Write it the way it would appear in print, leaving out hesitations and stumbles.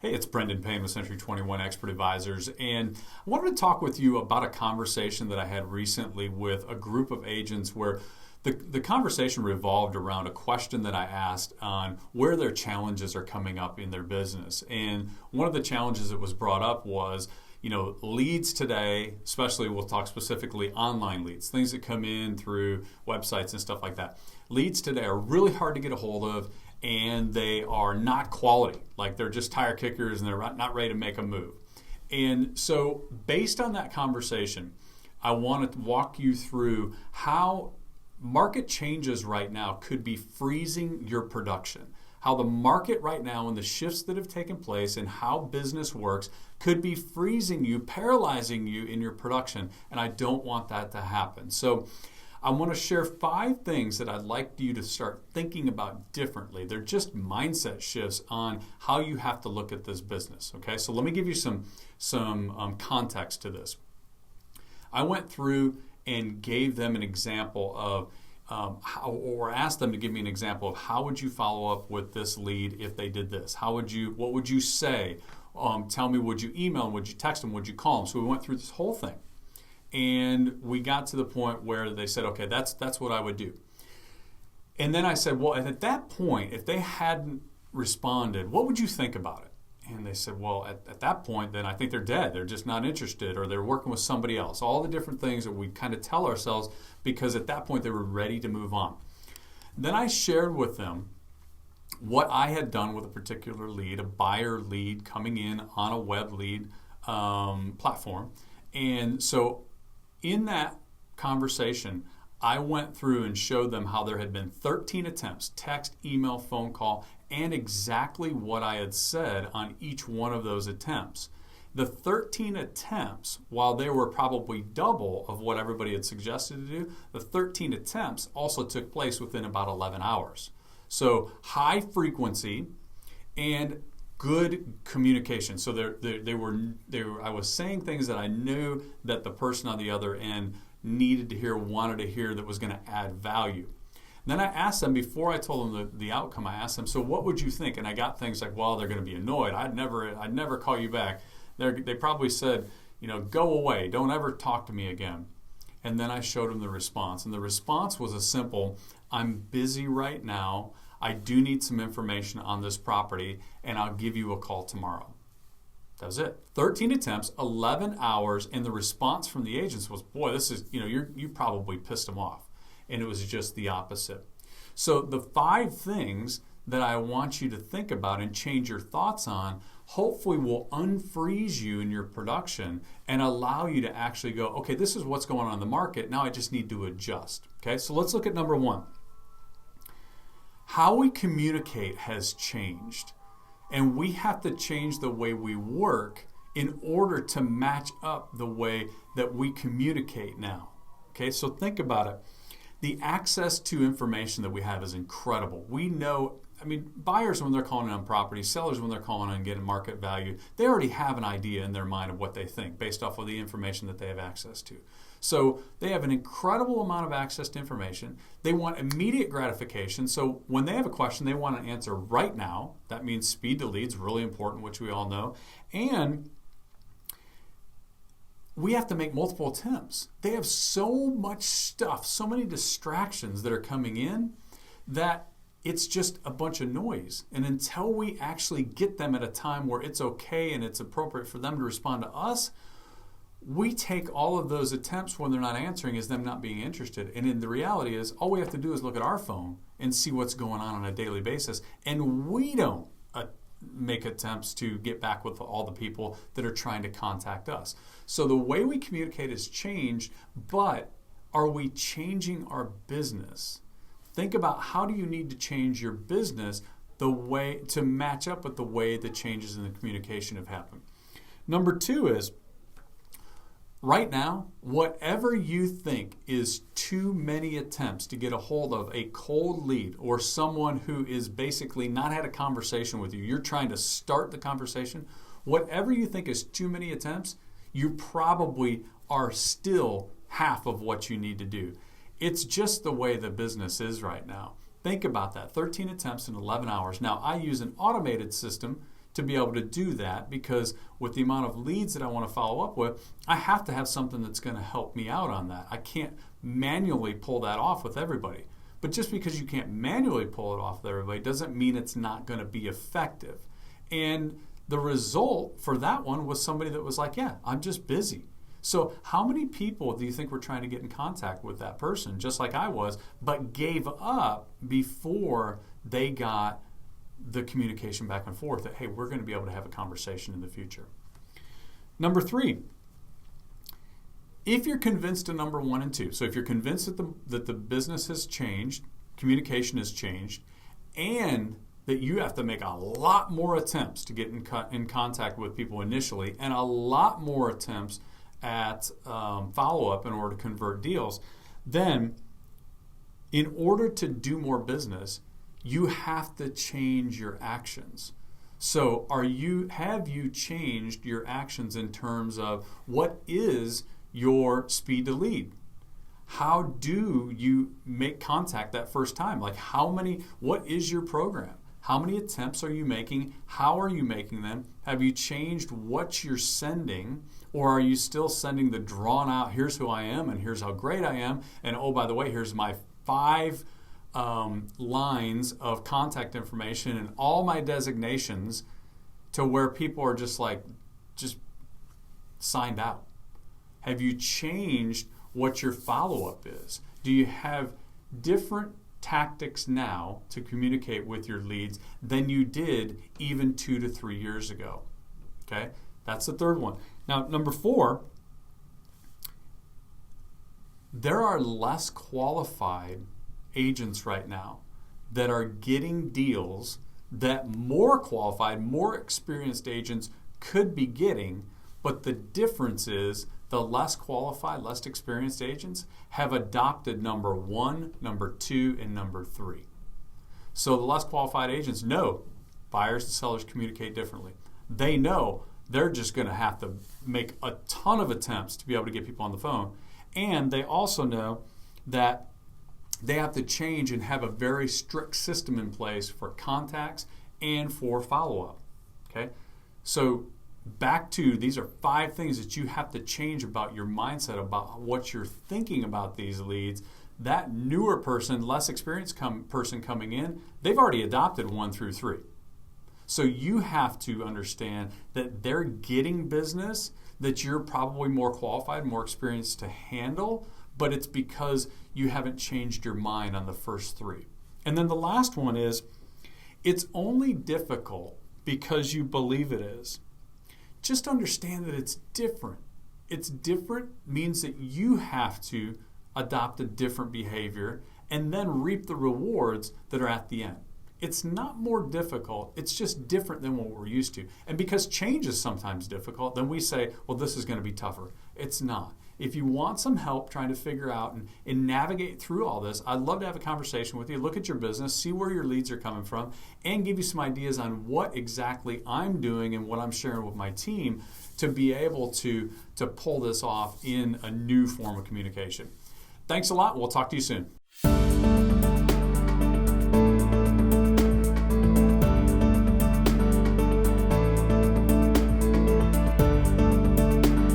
Hey, it's Brendan Payne with Century 21 Expert Advisors, and I wanted to talk with you about a conversation that I had recently with a group of agents where the conversation revolved around a question that I asked on where their challenges are coming up in their business. And one of the challenges that was brought up was, leads today, especially we'll talk specifically online leads, things that come in through websites and stuff like that. Leads today are really hard to get a hold of, and they are not quality. Like they're just tire kickers and they're not ready to make a move. And so based on that conversation, I want to walk you through how market changes right now could be freezing your production. How the market right now and the shifts that have taken place and how business works could be freezing you, paralyzing you in your production. And I don't want that to happen. So I want to share 5 things that I'd like you to start thinking about differently. They're just mindset shifts on how you have to look at this business. Okay, so let me give you some context to this. I went through and gave them an example of or asked them to give me an example of how would you follow up with this lead if they did this? What would you say? Tell me, would you email them? Would you text them? Would you call them? So we went through this whole thing. And we got to the point where they said, okay, that's what I would do. And then I said, well, at that point, if they hadn't responded, what would you think about it? And they said, well, at that point, then I think they're dead. They're just not interested, or they're working with somebody else. All the different things that we kind of tell ourselves, because at that point they were ready to move on. Then I shared with them what I had done with a particular lead, a buyer lead coming in on a web lead platform. And so in that conversation, I went through and showed them how there had been 13 attempts, text, email, phone call, and exactly what I had said on each one of those attempts. The 13 attempts, while they were probably double of what everybody had suggested to do, the 13 attempts also took place within about 11 hours. So high frequency and good communication. So I was saying things that I knew that the person on the other end needed to hear, wanted to hear, that was going to add value. Then I asked them, before I told them the outcome, I asked them, so what would you think? And I got things like, well, they're going to be annoyed. I'd never call you back. They probably said, go away. Don't ever talk to me again. And then I showed them the response. And the response was a simple, I'm busy right now. I do need some information on this property, and I'll give you a call tomorrow. That was it. 13 attempts, 11 hours, and the response from the agents was, boy, this is, you probably pissed them off. And it was just the opposite. So the 5 things that I want you to think about and change your thoughts on hopefully will unfreeze you in your production and allow you to actually go, okay, this is what's going on in the market. Now I just need to adjust. Okay, so let's look at number 1. How we communicate has changed, and we have to change the way we work in order to match up the way that we communicate now. Okay, so think about it. The access to information that we have is incredible. We know, buyers when they're calling on property, sellers when they're calling on getting market value, they already have an idea in their mind of what they think based off of the information that they have access to. So they have an incredible amount of access to information. They want immediate gratification. So when they have a question, they want an answer right now. That means speed to leads, really important, which we all know. And we have to make multiple attempts. They have so much stuff, so many distractions that are coming in that it's just a bunch of noise. And until we actually get them at a time where it's okay and it's appropriate for them to respond to us, we take all of those attempts when they're not answering as them not being interested. And in the reality is, all we have to do is look at our phone and see what's going on a daily basis. And we don't make attempts to get back with all the people that are trying to contact us. So the way we communicate has changed, but are we changing our business? Think about, how do you need to change your business the way to match up with the way the changes in the communication have happened. Number 2 is, right now, whatever you think is too many attempts to get a hold of a cold lead or someone who is basically not had a conversation with you, you're trying to start the conversation, whatever you think is too many attempts, you probably are still half of what you need to do. It's just the way the business is right now. Think about that, 13 attempts in 11 hours. Now, I use an automated system to be able to do that, because with the amount of leads that I want to follow up with, I have to have something that's going to help me out on that. I can't manually pull that off with everybody. But just because you can't manually pull it off with everybody doesn't mean it's not going to be effective. And the result for that one was somebody that was like, yeah, I'm just busy. So how many people do you think were trying to get in contact with that person, just like I was, but gave up before they got the communication back and forth that, hey, we're going to be able to have a conversation in the future? Number 3, if you're convinced of number 1 and 2, so if you're convinced that the business has changed, communication has changed, and that you have to make a lot more attempts to get in contact with people initially, and a lot more attempts at follow-up in order to convert deals, then in order to do more business, you have to change your actions. So have you changed your actions in terms of what is your speed to lead? How do you make contact that first time? Like what is your program? How many attempts are you making? How are you making them? Have you changed what you're sending? Or are you still sending the drawn out, here's who I am and here's how great I am, and oh, by the way, here's my 5 lines of contact information and all my designations, to where people are just signed out? Have you changed what your follow-up is? Do you have different tactics now to communicate with your leads than you did even 2 to 3 years ago? Okay, that's the third one. Now, number 4, there are less qualified agents right now that are getting deals that more qualified, more experienced agents could be getting, but the difference is the less qualified, less experienced agents have adopted number 1, number 2, and number 3. So the less qualified agents know buyers and sellers communicate differently. They know they're just going to have to make a ton of attempts to be able to get people on the phone. And they also know that they have to change and have a very strict system in place for contacts and for follow-up. Okay? So back to, these are 5 things that you have to change about your mindset, about what you're thinking about these leads. That newer person, less experienced person coming in, they've already adopted 1 through 3. So you have to understand that they're getting business that you're probably more qualified, more experienced to handle, but it's because you haven't changed your mind on the first 3. And then the last one is, it's only difficult because you believe it is. Just understand that it's different. It's different means that you have to adopt a different behavior and then reap the rewards that are at the end. It's not more difficult, it's just different than what we're used to. And because change is sometimes difficult, then we say, well, this is going to be tougher. It's not. If you want some help trying to figure out and navigate through all this, I'd love to have a conversation with you, look at your business, see where your leads are coming from, and give you some ideas on what exactly I'm doing and what I'm sharing with my team to be able to pull this off in a new form of communication. Thanks a lot. We'll talk to you soon.